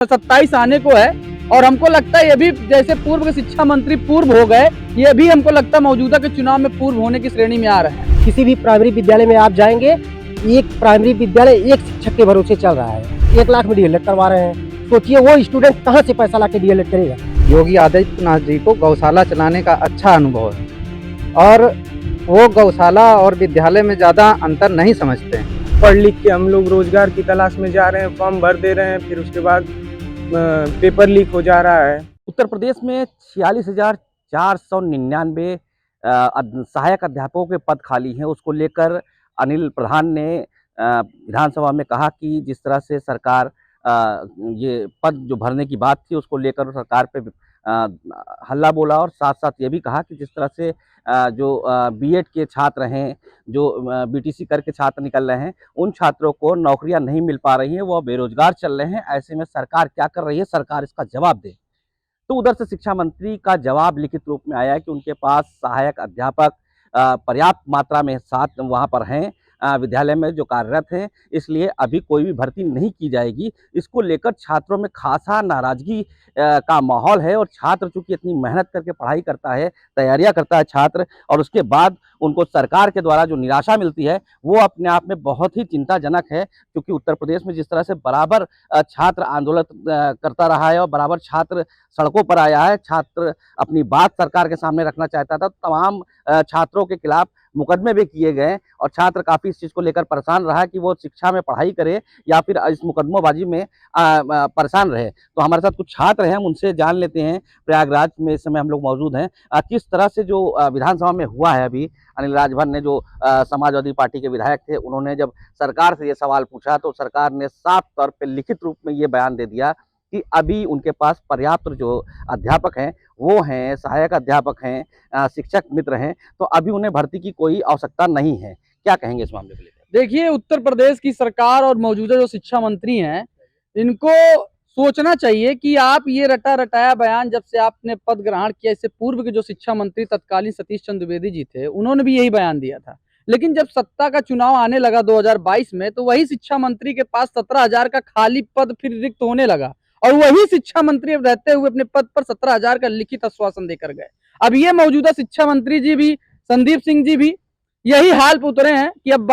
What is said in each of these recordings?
27 आने को है और हमको लगता है ये भी जैसे पूर्व के शिक्षा मंत्री पूर्व हो गए, ये भी हमको लगता है मौजूदा के चुनाव में पूर्व होने की श्रेणी में आ रहे हैं। किसी भी प्राइमरी विद्यालय में आप जाएंगे, एक प्राइमरी विद्यालय एक शिक्षक के भरोसे चल रहा है। 1 लाख में डीएलएड करवा रहे हैं। सोचिए वो स्टूडेंट कहाँ से पैसा लाके डीएलएड करेगा। योगी आदित्यनाथ जी को गौशाला चलाने का अच्छा अनुभव है और वो गौशाला और विद्यालय में ज़्यादा अंतर नहीं समझते हैं। पढ़ लिख के हम लोग रोजगार की तलाश में जा रहे हैं, फॉर्म भर दे रहे हैं, फिर उसके बाद पेपर लीक हो जा रहा है। उत्तर प्रदेश में 46,499 सहायक अध्यापकों के पद खाली हैं। उसको लेकर अनिल प्रधान ने विधानसभा में कहा कि जिस तरह से सरकार ये पद जो भरने की बात थी उसको लेकर सरकार पे हल्ला बोला, और साथ साथ ये भी कहा कि जिस तरह से जो बीएड के छात्र हैं, जो बीटीसी करके छात्र निकल रहे हैं, उन छात्रों को नौकरियां नहीं मिल पा रही हैं, वो बेरोजगार चल रहे हैं। ऐसे में सरकार क्या कर रही है, सरकार इसका जवाब दे। तो उधर से शिक्षा मंत्री का जवाब लिखित रूप में आया है कि उनके पास सहायक अध्यापक पर्याप्त मात्रा में साथ वहाँ पर हैं, विद्यालय में जो कार्यरत हैं, इसलिए अभी कोई भी भर्ती नहीं की जाएगी। इसको लेकर छात्रों में खासा नाराजगी का माहौल है, और छात्र चूंकि इतनी मेहनत करके पढ़ाई करता है, तैयारियां करता है छात्र, और उसके बाद उनको सरकार के द्वारा जो निराशा मिलती है वो अपने आप में बहुत ही चिंताजनक है। क्योंकि उत्तर प्रदेश में जिस तरह से बराबर छात्र आंदोलन करता रहा है और बराबर छात्र सड़कों पर आया है, छात्र अपनी बात सरकार के सामने रखना चाहता था, तमाम छात्रों के खिलाफ मुकदमे भी किए गए, और छात्र काफ़ी इस चीज़ को लेकर परेशान रहा कि वो शिक्षा में पढ़ाई करे या फिर इस मुकदमोबाजी में परेशान रहे। तो हमारे साथ कुछ छात्र हैं, हम उनसे जान लेते हैं। प्रयागराज में इस समय हम लोग मौजूद हैं। किस तरह से जो विधानसभा में हुआ है अभी, अनिल राजभर ने जो समाजवादी पार्टी के विधायक थे, उन्होंने जब सरकार से ये सवाल पूछा तो सरकार ने साफ तौर पर लिखित रूप में ये बयान दे दिया कि अभी उनके पास पर्याप्त जो अध्यापक हैं वो हैं, सहायक अध्यापक हैं, शिक्षक मित्र हैं, तो अभी उन्हें भर्ती की कोई आवश्यकता नहीं है। क्या कहेंगे इस मामले को लेकर? देखिए, उत्तर प्रदेश की सरकार और मौजूदा जो शिक्षा मंत्री हैं, इनको सोचना चाहिए कि आप ये रटा रटाया बयान जब से आपने पद ग्रहण किया, इससे पूर्व के जो शिक्षा मंत्री तत्कालीन सतीश चंद्र द्विवेदी जी थे, उन्होंने भी यही बयान दिया था। लेकिन जब सत्ता का चुनाव आने लगा 2022 में, तो वही शिक्षा मंत्री के पास 17,000 का खाली पद फिर रिक्त होने लगा, और वही शिक्षा मंत्री अब रहते हुए अपने पद पर 17,000 का लिखित आश्वासन देकर गए। अब ये मौजूदा शिक्षा मंत्री जी भी, संदीप सिंह जी भी यही हाल पे उतरे हैं कि अब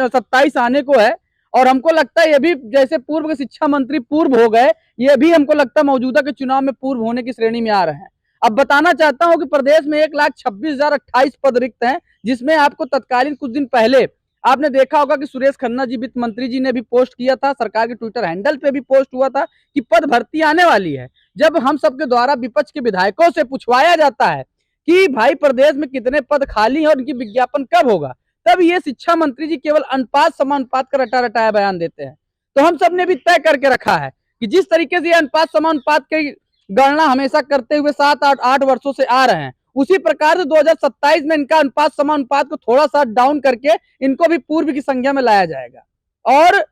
27 आने को है, और हमको लगता है ये भी जैसे पूर्व के शिक्षा मंत्री पूर्व हो गए, ये भी हमको लगता है मौजूदा के चुनाव में पूर्व होने की श्रेणी में आ रहे हैं। अब बताना चाहता हूं कि प्रदेश में 1,26,028 पद रिक्त हैं, जिसमें आपको तत्कालीन कुछ दिन पहले आपने देखा होगा कि सुरेश खन्ना जी, वित्त मंत्री जी ने भी पोस्ट किया था, सरकार के ट्विटर हैंडल पे भी पोस्ट हुआ था कि पद भर्ती आने वाली है। जब हम सबके द्वारा विपक्ष के विधायकों से पूछवाया जाता है कि भाई प्रदेश में कितने पद खाली हैं और इनकी विज्ञापन कब होगा, तब ये शिक्षा मंत्री जी केवल अनुपात समानुपात का रटा रटाया बयान देते हैं। तो हम सब ने भी तय करके रखा है कि जिस तरीके से ये अनुपात समानुपात की गणना हमेशा करते हुए 7-8 वर्षों से आ रहे हैं, उसी प्रकार से 2027 में इनका अनुपात समानुपात को थोड़ा सा डाउन करके इनको भी पूर्व की संख्या में लाया जाएगा। और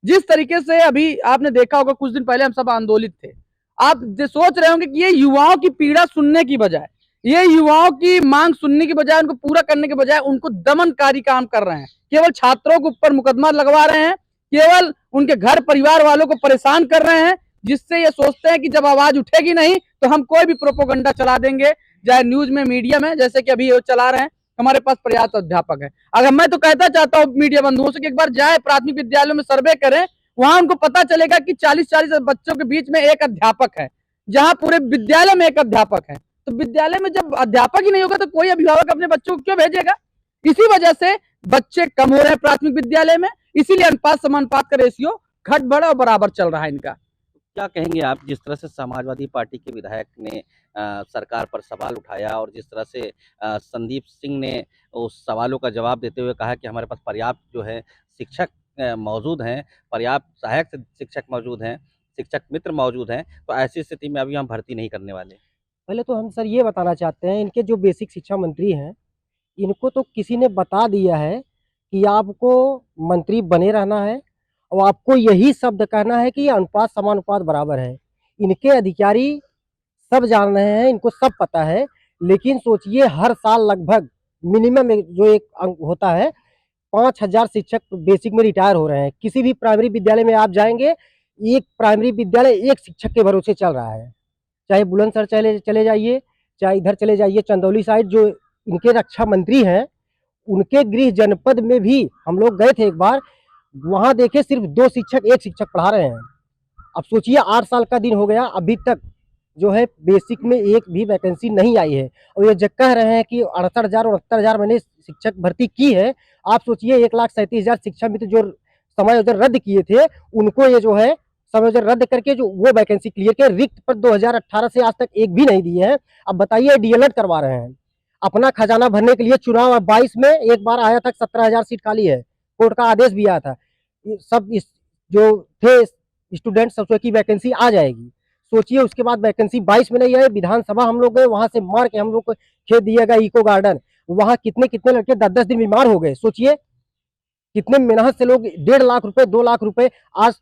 जिस तरीके से अभी आपने देखा होगा, कुछ दिन पहले हम सब आंदोलित थे, आप सोच रहे होंगे कि ये युवाओं की पीड़ा सुनने की बजाय, ये युवाओं की मांग सुनने की बजाय, उनको पूरा करने के बजाय उनको दमनकारी काम कर रहे हैं। केवल छात्रों के ऊपर मुकदमा लगवा रहे हैं, केवल उनके घर परिवार वालों को परेशान कर रहे हैं, जिससे ये सोचते हैं कि जब आवाज उठेगी नहीं तो हम कोई भी प्रोपोगंडा चला देंगे, चाहे न्यूज में, मीडिया में, जैसे कि अभी ये चला रहे हैं। हमारे पास पर्याप्त अध्यापक है। अगर मैं तो कहता चाहता हूँ मीडिया बंधुओं से कि एक बार जाए प्राथमिक विद्यालयों में सर्वे करें, वहां उनको पता चलेगा कि 40-40 बच्चों के बीच में एक अध्यापक है, जहां पूरे विद्यालय में एक अध्यापक है। तो विद्यालय में जब अध्यापक ही नहीं होगा तो कोई अभिभावक अपने बच्चों को क्यों भेजेगा? इसी वजह से बच्चे कम हो रहे हैं प्राथमिक विद्यालय में, इसीलिए अनुपात समानुपात का रेशियो घट बढ़ और बराबर चल रहा है इनका। क्या कहेंगे आप, जिस तरह से समाजवादी पार्टी के विधायक ने सरकार पर सवाल उठाया, और जिस तरह से संदीप सिंह ने उस सवालों का जवाब देते हुए कहा कि हमारे पास पर्याप्त जो है शिक्षक मौजूद हैं, पर्याप्त सहायक शिक्षक मौजूद हैं, शिक्षक मित्र मौजूद हैं, तो ऐसी स्थिति में अभी हम भर्ती नहीं करने वाले? पहले तो हम सर ये बताना चाहते हैं, इनके जो बेसिक शिक्षा मंत्री हैं, इनको तो किसी ने बता दिया है कि आपको मंत्री बने रहना है और आपको यही शब्द कहना है कि ये अनुपात समानुपात बराबर है। इनके अधिकारी सब जान रहे हैं, इनको सब पता है। लेकिन सोचिए, हर साल लगभग मिनिमम जो एक अंक होता है, 5,000 शिक्षक बेसिक में रिटायर हो रहे हैं। किसी भी प्राइमरी विद्यालय में आप जाएंगे, एक प्राइमरी विद्यालय एक शिक्षक के भरोसे चल रहा है। चाहे बुलंदशहर चले चले जाइए, चाहे इधर चले जाइए चंदौली साइड, जो इनके रक्षा मंत्री हैं, उनके गृह जनपद में भी हम लोग गए थे एक बार, वहाँ देखे सिर्फ 2 शिक्षक, 1 शिक्षक पढ़ा रहे हैं। अब सोचिए 8 साल का दिन हो गया, अभी तक जो है बेसिक में एक भी वैकेंसी नहीं आई है, और ये जब कह रहे हैं कि 68,000 और 69,000 मैंने शिक्षक भर्ती की है। आप सोचिए 1,37,000 शिक्षा मित्र जो समायोजन रद्द किए थे, उनको ये जो है समायोजन रद्द करके जो वो वैकेंसी क्लियर किया, रिक्त पर 2018 से आज तक एक भी नहीं दिए हैं। अब बताइए डीएलएड करवा रहे हैं अपना खजाना भरने के लिए। चुनाव 22 में एक बार आया था, 17,000 सीट खाली है, कोर्ट का आदेश भी आया था, सब इस जो थे स्टूडेंट सबसे की वैकेंसी आ जाएगी। सोचिए उसके बाद वैकेंसी 22 में नहीं है। विधानसभा हम लोग गए, वहां से मार के हम लोग को खेत दिया गया इको गार्डन, वहां कितने कितने लड़के 10-10 दिन बीमार हो गए। सोचिए कितने मेहनत से लोग 1.5 लाख रुपए 2 लाख रुपए, आज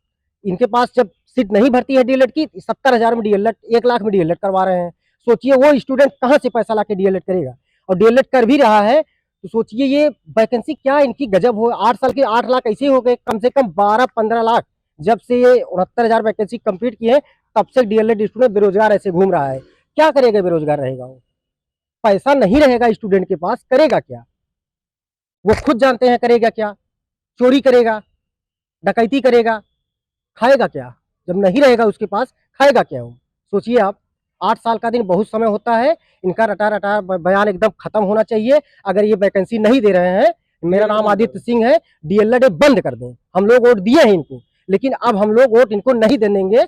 इनके पास जब सीट नहीं भरती है डीएलएड की, 70,000 में डीएलएड, 1 लाख में डीएलएड करवा रहे हैं। सोचिए वो स्टूडेंट कहाँ से पैसा ला के डीएलएड करेगा, और डीएलएड कर भी रहा है तो सोचिए ये वैकेंसी क्या इनकी गजब हो। 8 साल के 8 लाख ऐसे हो गए, कम से कम 12-15 लाख जब से ये 69,000 वैकेंसी कंप्लीट की है, तब से डीएलएड स्टूडेंट बेरोजगार ऐसे घूम रहा है। क्या करेगा बेरोजगार रहेगा वो, पैसा नहीं रहेगा स्टूडेंट के पास, करेगा क्या? वो खुद जानते हैं करेगा क्या, चोरी करेगा, डकैती करेगा, खाएगा क्या? जब नहीं रहेगा उसके पास, खाएगा क्या वो? सोचिए आप, 8 साल का दिन बहुत समय होता है, इनका रटा रटा बयान एकदम खत्म होना चाहिए। अगर ये वैकेंसी नहीं दे रहे हैं, मेरा नाम आदित्य सिंह है, डीएलएड बंद कर दें। हम लोग वोट दिए हैं इनको, लेकिन अब हम लोग वोट इनको नहीं देंगे,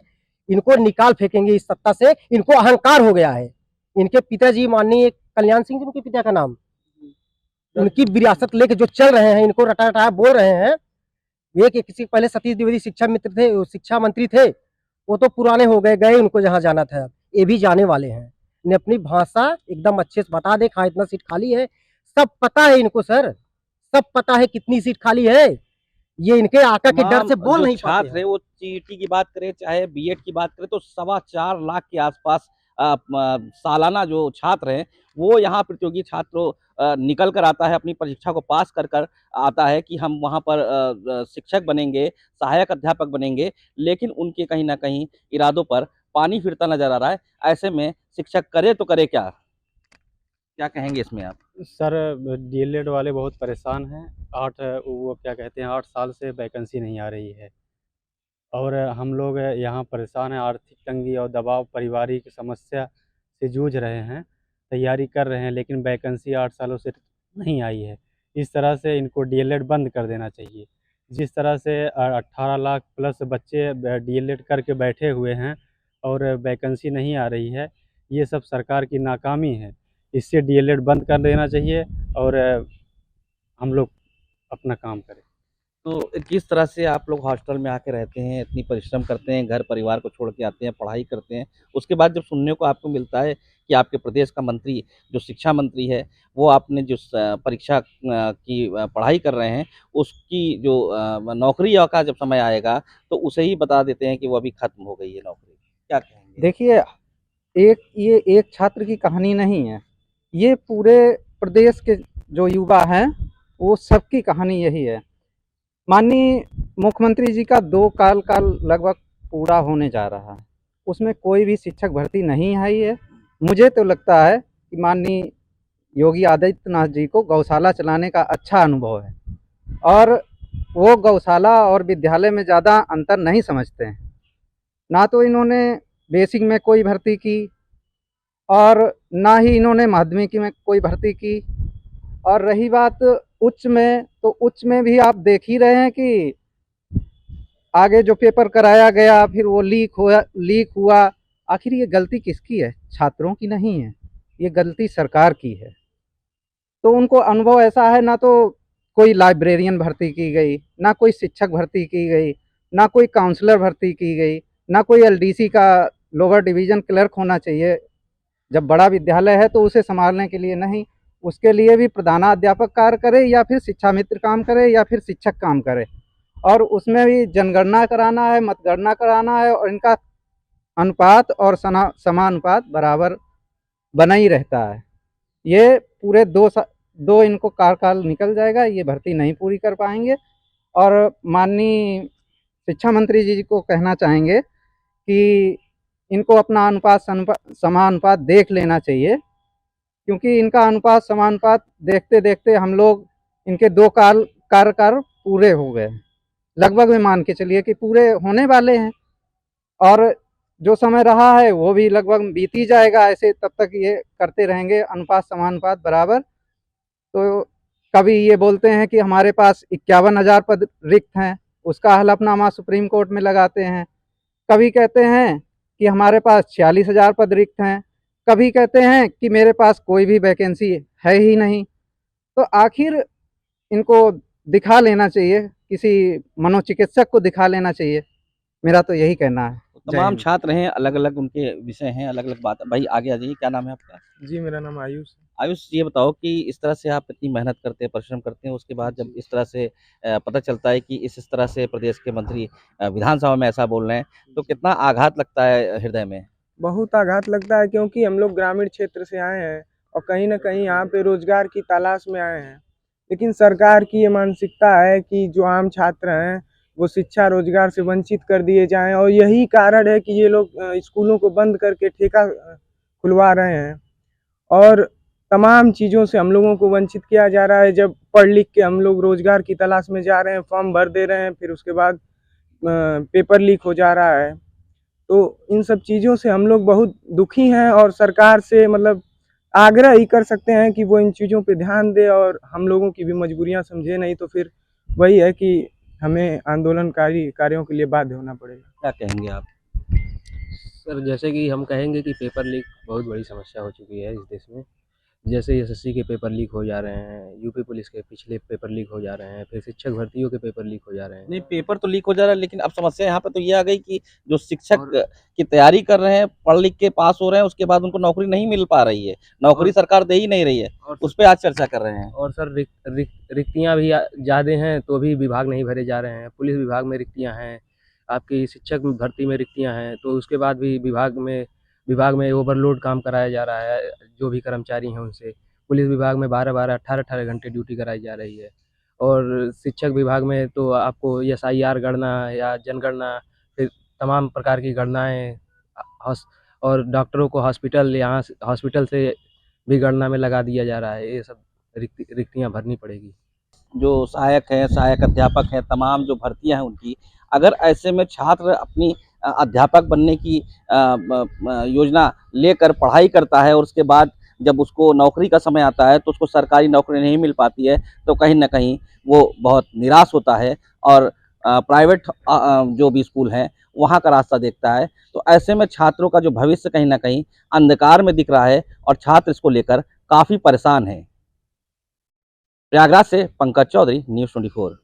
इनको निकाल फेंकेंगे इस सत्ता से। इनको अहंकार हो गया है। इनके पिताजी माननीय कल्याण सिंह जी, उनके पिता का नाम, उनकी विरासत लेके जो चल रहे हैं, इनको रटा रटाया बोल रहे हैं। एक किसी पहले सतीश द्विवेदी शिक्षा मित्र थे, शिक्षा मंत्री थे, वो तो पुराने हो गए, गए उनको जहाँ जाना था, ये भी जाने वाले हैं। ने अपनी भाषा एकदम अच्छे से बता दे, कहाँ इतना सीट खाली है, सब पता है इनको सर, सब पता है कितनी सीट खाली है। ये इनके आका के डर से बोल नहीं पाते छात्र है वो सीईटी की बात करें चाहे बीएड की बात करें तो 4.25 लाख के आसपास सालाना जो छात्र हैं वो यहाँ प्रतियोगी छात्रों निकल कर आता है, अपनी परीक्षा को पास कर कर आता है कि हम वहाँ पर शिक्षक बनेंगे, सहायक अध्यापक बनेंगे, लेकिन उनके कहीं ना कहीं इरादों पर पानी फिरता नजर आ रहा है। ऐसे में शिक्षक करे तो करे क्या, क्या कहेंगे इसमें आप? सर डीएलएड वाले बहुत परेशान हैं। 8 साल से वैकेंसी नहीं आ रही है, और हम लोग यहाँ परेशान हैं। आर्थिक तंगी और दबाव, पारिवारिक समस्या से जूझ रहे हैं, तैयारी कर रहे हैं, लेकिन वैकेंसी 8 सालों से नहीं आई है। इस तरह से इनको डीएलएड बंद कर देना चाहिए। जिस तरह से 18 लाख प्लस बच्चे डीएलएड करके बैठे हुए हैं और वैकेंसी नहीं आ रही है, ये सब सरकार की नाकामी है। इससे डीएलएड बंद कर देना चाहिए और हम लोग अपना काम करें। तो किस तरह से आप लोग हॉस्टल में आके रहते हैं, इतनी परिश्रम करते हैं, घर परिवार को छोड़ के आते हैं, पढ़ाई करते हैं, उसके बाद जब सुनने को आपको मिलता है कि आपके प्रदेश का मंत्री जो शिक्षा मंत्री है वो आपने जो परीक्षा की पढ़ाई कर रहे हैं उसकी जो नौकरी का जब समय आएगा तो उसे ही बता देते हैं कि वो अभी खत्म हो गई है नौकरी, क्या कहेंगे? देखिए, ये एक छात्र की कहानी नहीं है, ये पूरे प्रदेश के जो युवा हैं वो सबकी कहानी यही है। माननीय मुख्यमंत्री जी का 2 काल लगभग पूरा होने जा रहा है, उसमें कोई भी शिक्षक भर्ती नहीं आई है। मुझे तो लगता है कि माननीय योगी आदित्यनाथ जी को गौशाला चलाने का अच्छा अनुभव है, और वो गौशाला और विद्यालय में ज़्यादा अंतर नहीं समझते हैं। ना तो इन्होंने बेसिक में कोई भर्ती की और ना ही इन्होंने माध्यमिक में कोई भर्ती की, और रही बात उच्च में, तो उच्च में भी आप देख ही रहे हैं कि आगे जो पेपर कराया गया फिर वो लीक हुआ। आखिर ये गलती किसकी है? छात्रों की नहीं है, ये गलती सरकार की है। तो उनको अनुभव ऐसा है, ना तो कोई लाइब्रेरियन भर्ती की गई, ना कोई शिक्षक भर्ती की गई, ना कोई काउंसलर भर्ती की गई, ना कोई एलडीसी का लोअर डिवीज़न क्लर्क होना चाहिए। जब बड़ा विद्यालय है तो उसे संभालने के लिए नहीं, उसके लिए भी प्रधानाध्यापक कार्य करे या फिर शिक्षा मित्र काम करे या फिर शिक्षक काम करे, और उसमें भी जनगणना कराना है, मतगणना कराना है, और इनका अनुपात और समानुपात बराबर बना ही रहता है। ये पूरे 2 इनको कार्यकाल निकल जाएगा, ये भर्ती नहीं पूरी कर पाएंगे। और माननीय शिक्षा मंत्री जी को कहना चाहेंगे कि इनको अपना अनुपात समानुपात देख लेना चाहिए, क्योंकि इनका अनुपात समानुपात देखते देखते हम लोग इनके 2 कार्यकाल पूरे हो गए, लगभग में मान के चलिए कि पूरे होने वाले हैं, और जो समय रहा है वो भी लगभग बीत ही जाएगा। ऐसे तब तक ये करते रहेंगे अनुपात समानुपात बराबर। तो कभी ये बोलते हैं कि हमारे पास 51,000 पद रिक्त हैं, उसका हलफनामा सुप्रीम कोर्ट में लगाते हैं। कभी कहते हैं कि हमारे पास 46,000 पद रिक्त हैं, कभी कहते हैं कि मेरे पास कोई भी वैकेंसी है ही नहीं। तो आखिर इनको दिखा लेना चाहिए, किसी मनोचिकित्सक को दिखा लेना चाहिए, मेरा तो यही कहना है। जय तमाम हिंद। छात्र हैं, अलग-अलग उनके विषय हैं, अलग-अलग बात। भाई आगे आ जाइए, क्या नाम है आपका? जी, मेरा नाम आयुष है। आयुष, ये बताओ कि इस तरह से आप इतनी मेहनत करते हैं, परिश्रम करते हैं, उसके बाद जब इस तरह से पता चलता है कि इस तरह से प्रदेश के मंत्री विधानसभा में ऐसा बोल रहे हैं, तो कितना आघात लगता है हृदय में? बहुत आघात लगता है, क्योंकि हम लोग ग्रामीण क्षेत्र से आए हैं और कहीं न कहीं यहाँ पे रोज़गार की तलाश में आए हैं। लेकिन सरकार की ये मानसिकता है कि जो आम छात्र हैं, वो शिक्षा रोज़गार से वंचित कर दिए जाएँ, और यही कारण है कि ये लोग स्कूलों को बंद करके ठेका खुलवा रहे हैं, और तमाम चीज़ों से हम लोगों को वंचित किया जा रहा है। जब पढ़ लिख के हम लोग रोज़गार की तलाश में जा रहे हैं, फॉर्म भर दे रहे हैं, फिर उसके बाद पेपर लीक हो जा रहा है। तो इन सब चीज़ों से हम लोग बहुत दुखी हैं, और सरकार से मतलब आग्रह ही कर सकते हैं कि वो इन चीज़ों पे ध्यान दे और हम लोगों की भी मजबूरियाँ समझे। नहीं तो फिर वही है कि हमें आंदोलनकारी कार्यों के लिए बाध्य होना पड़ेगा। क्या कहेंगे आप? सर, जैसे कि हम कहेंगे कि पेपर लीक बहुत बड़ी समस्या हो चुकी है इस देश में। जैसे एसएससी के पेपर लीक हो जा रहे हैं, यूपी पुलिस के पिछले पेपर लीक हो जा रहे हैं, फिर शिक्षक भर्तियों के पेपर लीक हो जा रहे हैं। नहीं, पेपर तो लीक हो जा रहा है, लेकिन अब समस्या यहाँ पे तो ये आ गई कि जो शिक्षक और की तैयारी कर रहे हैं, पढ़ लिख के पास हो रहे हैं, उसके बाद उनको नौकरी नहीं मिल पा रही है। नौकरी सरकार दे ही नहीं रही है। और उस पे आज चर्चा कर रहे हैं। और सर, रिक्तियाँ भी ज़्यादा हैं, तो भी विभाग नहीं भरे जा रहे हैं। पुलिस विभाग में रिक्तियाँ हैं, आपकी शिक्षक भर्ती में रिक्तियाँ हैं, तो उसके बाद भी विभाग में ओवरलोड काम कराया जा रहा है, जो भी कर्मचारी हैं उनसे। पुलिस विभाग में 12-12, 18-18 घंटे ड्यूटी कराई जा रही है, और शिक्षक विभाग में तो आपको एसआईआर गणना या जनगणना, फिर तमाम प्रकार की गणनाएँ, हॉस और डॉक्टरों को हॉस्पिटल से भी गणना में लगा दिया जा रहा है। ये सब रिक्तियाँ भरनी पड़ेगी। जो सहायक हैं, सहायक अध्यापक हैं, तमाम जो भर्तियाँ हैं उनकी, अगर ऐसे में छात्र अपनी अध्यापक बनने की योजना लेकर पढ़ाई करता है और उसके बाद जब उसको नौकरी का समय आता है तो उसको सरकारी नौकरी नहीं मिल पाती है, तो कहीं न कहीं वो बहुत निराश होता है और प्राइवेट जो भी स्कूल हैं, वहाँ का रास्ता देखता है। तो ऐसे में छात्रों का जो भविष्य कहीं न कहीं अंधकार में दिख रहा है और छात्र इसको लेकर काफ़ी परेशान हैं। प्रयागराज से पंकज चौधरी, न्यूज़ 24।